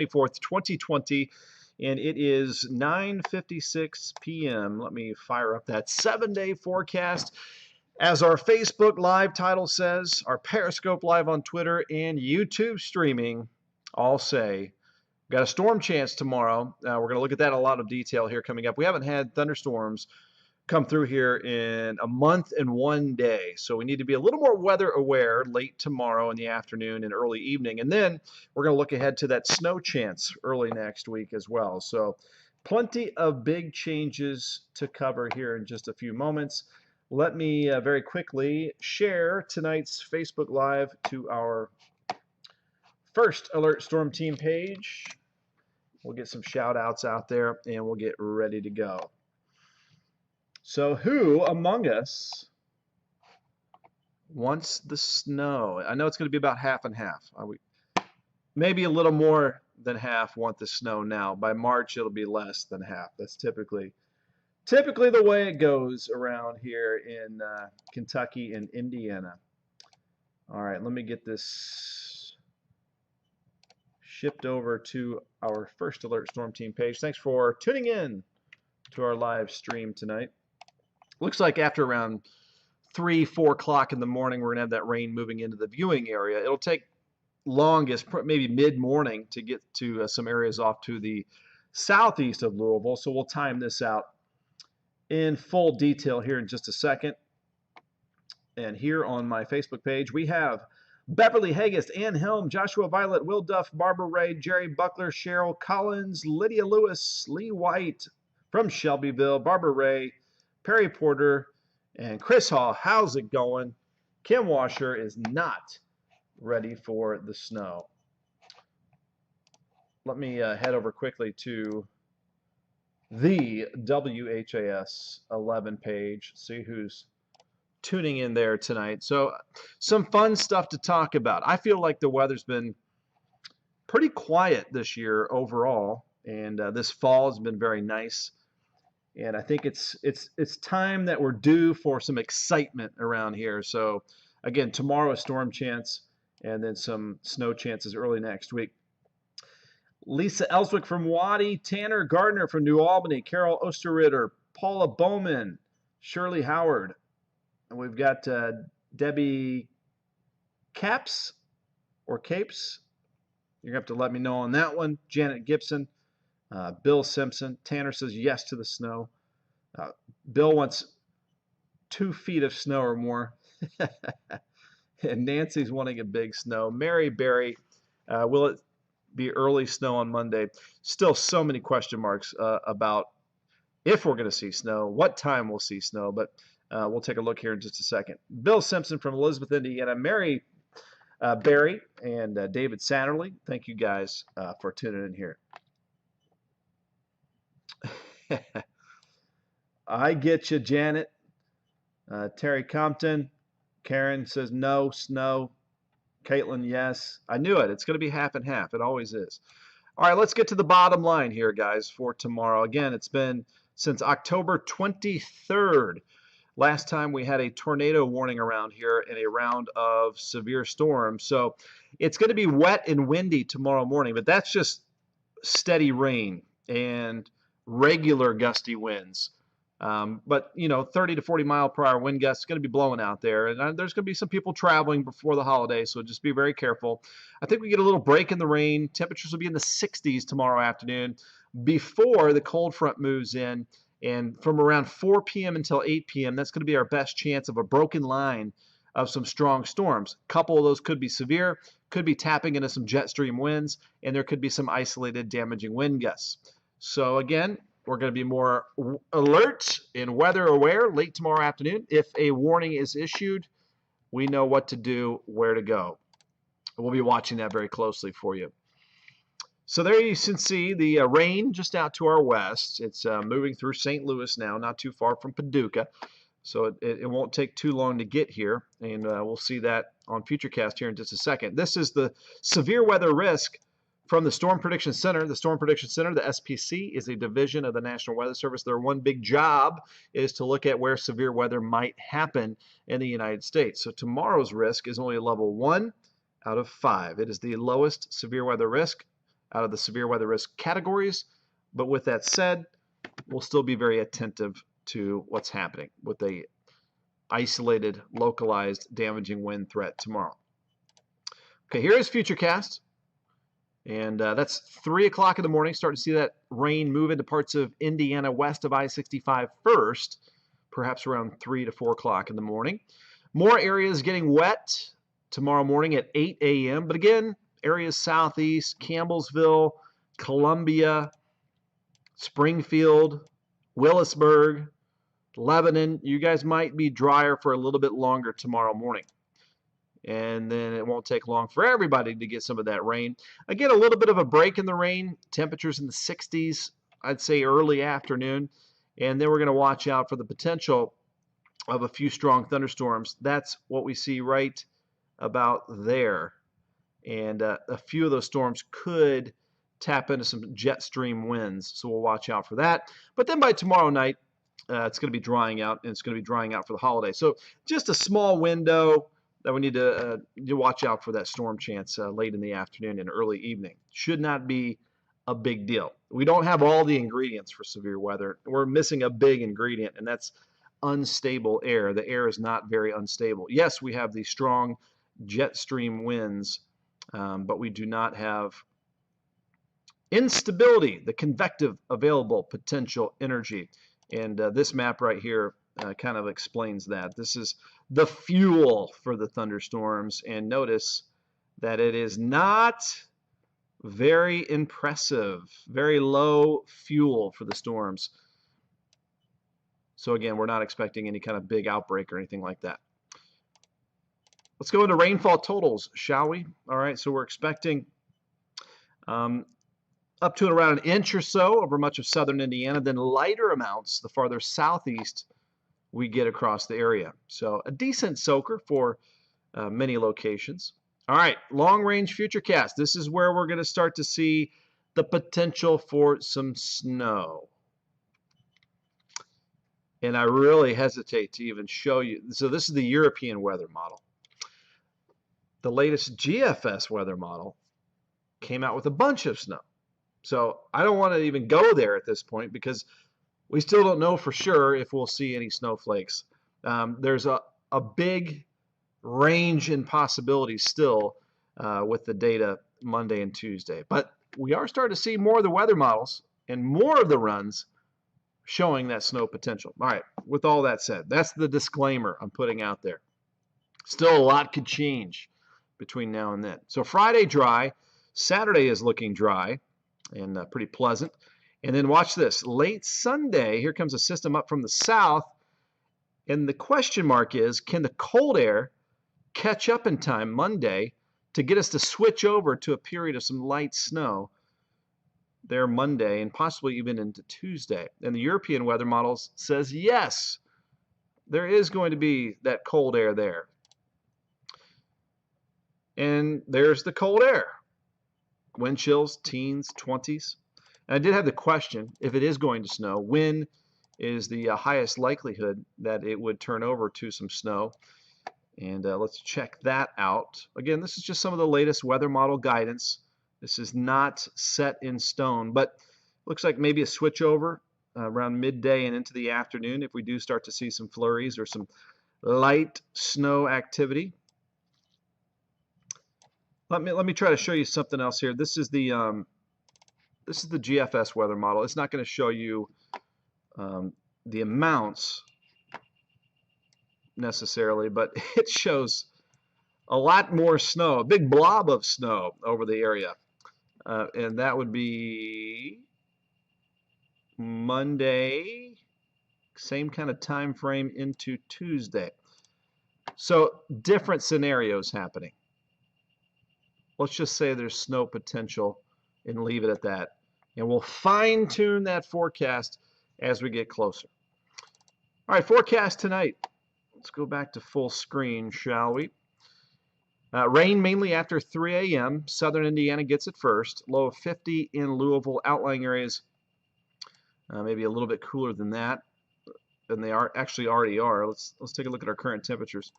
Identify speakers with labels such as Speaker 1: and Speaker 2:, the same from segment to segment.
Speaker 1: 24th, 2020, and it is 9:56 p.m. Let me fire up that 7-day forecast. As our Facebook Live title says, our Periscope Live on Twitter, and YouTube streaming all say, got a storm chance tomorrow. We're going to look at that in a lot of detail here coming up. We haven't had thunderstorms come through here in a month and 1 day. So we need to be a little more weather aware late tomorrow in the afternoon and early evening. And then we're going to look ahead to that snow chance early next week as well. So plenty of big changes to cover here in just a few moments. Let me very quickly share tonight's Facebook Live to our First Alert Storm Team page. We'll get some shout outs out there and we'll get ready to go. So who among us wants the snow? I know it's going to be about half and half. Maybe a little more than half want the snow now. By March, it'll be less than half. That's typically the way it goes around here in Kentucky and Indiana. All right, let me get this shipped over to our First Alert Storm Team page. Thanks for tuning in to our live stream tonight. Looks like after around 3, 4 o'clock in the morning, we're going to have that rain moving into the viewing area. It'll take longest, maybe mid-morning, to get to some areas off to the southeast of Louisville. So we'll time this out in full detail here in just a second. And here on my Facebook page, we have Beverly Haggis, Ann Helm, Joshua Violet, Will Duff, Barbara Ray, Jerry Buckler, Cheryl Collins, Lydia Lewis, Lee White from Shelbyville, Barbara Ray, Perry Porter, and Chris Hall. How's it going? Kim Washer is not ready for the snow. Let me head over quickly to the WHAS 11 page, see who's tuning in there tonight. So some fun stuff to talk about. I feel like the weather's been pretty quiet this year overall, and this fall has been very nice. And I think it's time that we're due for some excitement around here. So again, tomorrow a storm chance, and then some snow chances early next week. Lisa Ellswick from Waddy, Tanner Gardner from New Albany, Carol Osterritter, Paula Bowman, Shirley Howard. And we've got Debbie Capes or Capes. You're going to have to let me know on that one. Janet Gibson, Bill Simpson. Tanner says yes to the snow. Bill wants 2 feet of snow or more. And Nancy's wanting a big snow. Mary Berry, will it be early snow on Monday? Still so many question marks about if we're going to see snow, what time we'll see snow, but we'll take a look here in just a second. Bill Simpson from Elizabeth, Indiana, Mary Berry, and David Satterley. Thank you guys for tuning in here. I get you, Janet. Terry Compton. Karen says no, snow. Caitlin, yes. I knew it. It's going to be half and half. It always is. All right, let's get to the bottom line here, guys, for tomorrow. Again, it's been since October 23rd. Last time we had a tornado warning around here in a round of severe storms. So it's going to be wet and windy tomorrow morning, but that's just steady rain and regular gusty winds. But, 30 to 40 mile per hour wind gusts going to be blowing out there. And there's going to be some people traveling before the holiday, so just be very careful. I think we get a little break in the rain. Temperatures will be in the 60s tomorrow afternoon before the cold front moves in. And from around 4 p.m. until 8 p.m., that's going to be our best chance of a broken line of some strong storms. A couple of those could be severe, could be tapping into some jet stream winds, and there could be some isolated damaging wind gusts. So again, we're going to be more alert and weather aware late tomorrow afternoon. If a warning is issued, we know what to do, where to go. We'll be watching that very closely for you. So there you can see the rain just out to our west. It's moving through St. Louis now, not too far from Paducah. So it won't take too long to get here, and we'll see that on Futurecast here in just a second. This is the severe weather risk from the Storm Prediction Center. The Storm Prediction Center, the SPC, is a division of the National Weather Service. Their one big job is to look at where severe weather might happen in the United States. So tomorrow's risk is only a level 1 out of 5. It is the lowest severe weather risk out of the severe weather risk categories. But with that said, we'll still be very attentive to what's happening with a isolated, localized, damaging wind threat tomorrow. Okay, here is Futurecast. And that's 3 o'clock in the morning. Starting to see that rain move into parts of Indiana west of I-65 first, perhaps around 3 to 4 o'clock in the morning. More areas getting wet tomorrow morning at 8 a.m. But again, areas southeast, Campbellsville, Columbia, Springfield, Willisburg, Lebanon, you guys might be drier for a little bit longer tomorrow morning. And then it won't take long for everybody to get some of that rain. Again, a little bit of a break in the rain. Temperatures in the 60s, I'd say early afternoon. And then we're going to watch out for the potential of a few strong thunderstorms. That's what we see right about there. And a few of those storms could tap into some jet stream winds. So we'll watch out for that. But then by tomorrow night, it's going to be drying out, and it's going to be drying out for the holiday. So just a small window that we need to watch out for that storm chance late in the afternoon and early evening. Should not be a big deal. We don't have all the ingredients for severe weather. We're missing a big ingredient, and that's unstable air. The air is not very unstable. Yes, we have these strong jet stream winds, but we do not have instability, the convective available potential energy. And this map right here kind of explains that. This is the fuel for the thunderstorms, and notice that it is not very impressive, very low fuel for the storms. So again, we're not expecting any kind of big outbreak or anything like that. Let's go into rainfall totals, shall we? All right, so we're expecting up to and around an inch or so over much of southern Indiana, then lighter amounts the farther southeast we get across the area. So a decent soaker for many locations. All right, long-range Futurecast. This is where we're going to start to see the potential for some snow. And I really hesitate to even show you. So this is the European weather model. The latest GFS weather model came out with a bunch of snow. So I don't want to even go there at this point because we still don't know for sure if we'll see any snowflakes. There's a big range in possibilities still with the data Monday and Tuesday. But we are starting to see more of the weather models and more of the runs showing that snow potential. All right, with all that said, that's the disclaimer I'm putting out there. Still a lot could change between now and then. So Friday dry, Saturday is looking dry and pretty pleasant. And then watch this. Late Sunday, here comes a system up from the south. And the question mark is, can the cold air catch up in time Monday to get us to switch over to a period of some light snow there Monday and possibly even into Tuesday? And the European weather models says yes, there is going to be that cold air there. And there's the cold air. Wind chills, teens, 20s. And I did have the question, if it is going to snow, when is the highest likelihood that it would turn over to some snow? And let's check that out. Again, this is just some of the latest weather model guidance. This is not set in stone, but looks like maybe a switch over around midday and into the afternoon if we do start to see some flurries or some light snow activity. Let me try to show you something else here. This is the GFS weather model. It's not going to show you the amounts necessarily, but it shows a lot more snow, a big blob of snow over the area. And that would be Monday, same kind of time frame into Tuesday. So different scenarios happening. Let's just say there's snow potential and leave it at that. And we'll fine-tune that forecast as we get closer. All right, forecast tonight. Let's go back to full screen, shall we? Rain mainly after 3 a.m. Southern Indiana gets it first. Low of 50 in Louisville. Outlying areas maybe a little bit cooler than that. And they are actually already are. Let's take a look at our current temperatures.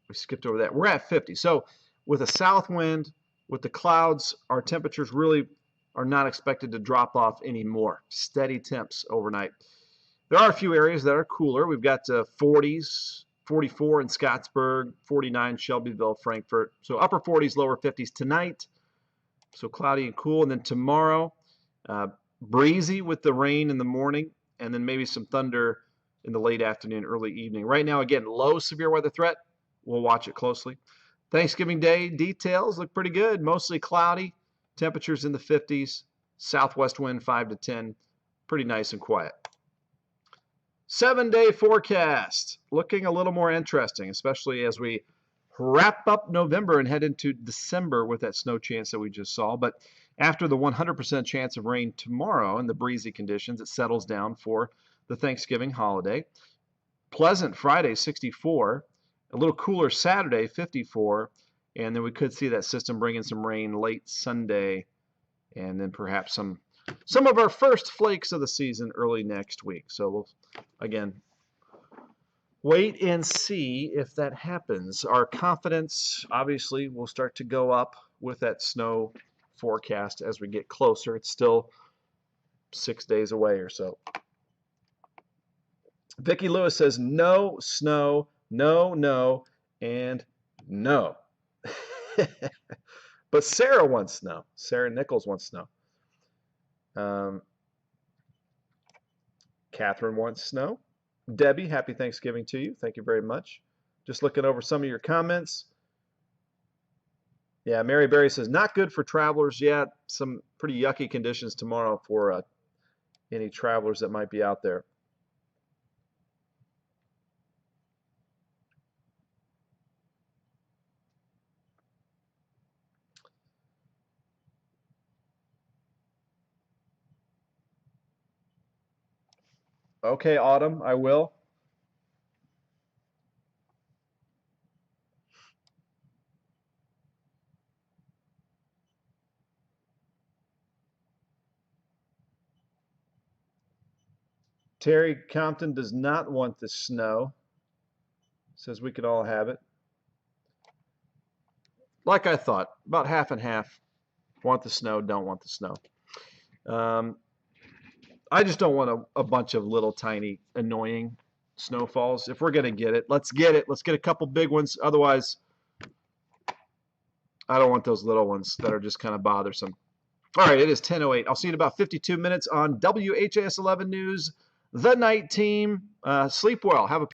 Speaker 1: We skipped over that. We're at 50. So with a south wind with the clouds, our temperatures really are not expected to drop off anymore. Steady temps overnight. There are a few areas that are cooler. We've got 40s, 44 in Scottsburg, 49 Shelbyville, Frankfort. So upper 40s, lower 50s tonight. So cloudy and cool. And then tomorrow, breezy with the rain in the morning, and then maybe some thunder in the late afternoon, early evening. Right now, again, low severe weather threat. We'll watch it closely. Thanksgiving Day details look pretty good. Mostly cloudy. Temperatures in the 50s. Southwest wind 5 to 10. Pretty nice and quiet. 7-day forecast. Looking a little more interesting, especially as we wrap up November and head into December with that snow chance that we just saw. But after the 100% chance of rain tomorrow and the breezy conditions, it settles down for the Thanksgiving holiday. Pleasant Friday, 64. A little cooler Saturday, 54. And then we could see that system bring in some rain late Sunday, and then perhaps some of our first flakes of the season early next week. So we'll, again, wait and see if that happens. Our confidence, obviously, will start to go up with that snow forecast as we get closer. It's still 6 days away or so. Vicki Lewis says, no snow, no, and no. But Sarah wants snow. Sarah Nichols wants snow. Catherine wants snow. Debbie, happy Thanksgiving to you. Thank you very much. Just looking over some of your comments. Yeah, Mary Berry says, not good for travelers yet. Some pretty yucky conditions tomorrow for any travelers that might be out there. Okay, Autumn, I will. Terry Compton does not want the snow. Says we could all have it. Like I thought, about half and half. Want the snow, don't want the snow. I just don't want a bunch of little tiny annoying snowfalls. If we're going to get it, let's get it. Let's get a couple big ones. Otherwise, I don't want those little ones that are just kind of bothersome. All right, it is 10:08. I'll see you in about 52 minutes on WHAS 11 News, The Night Team. Sleep well. Have a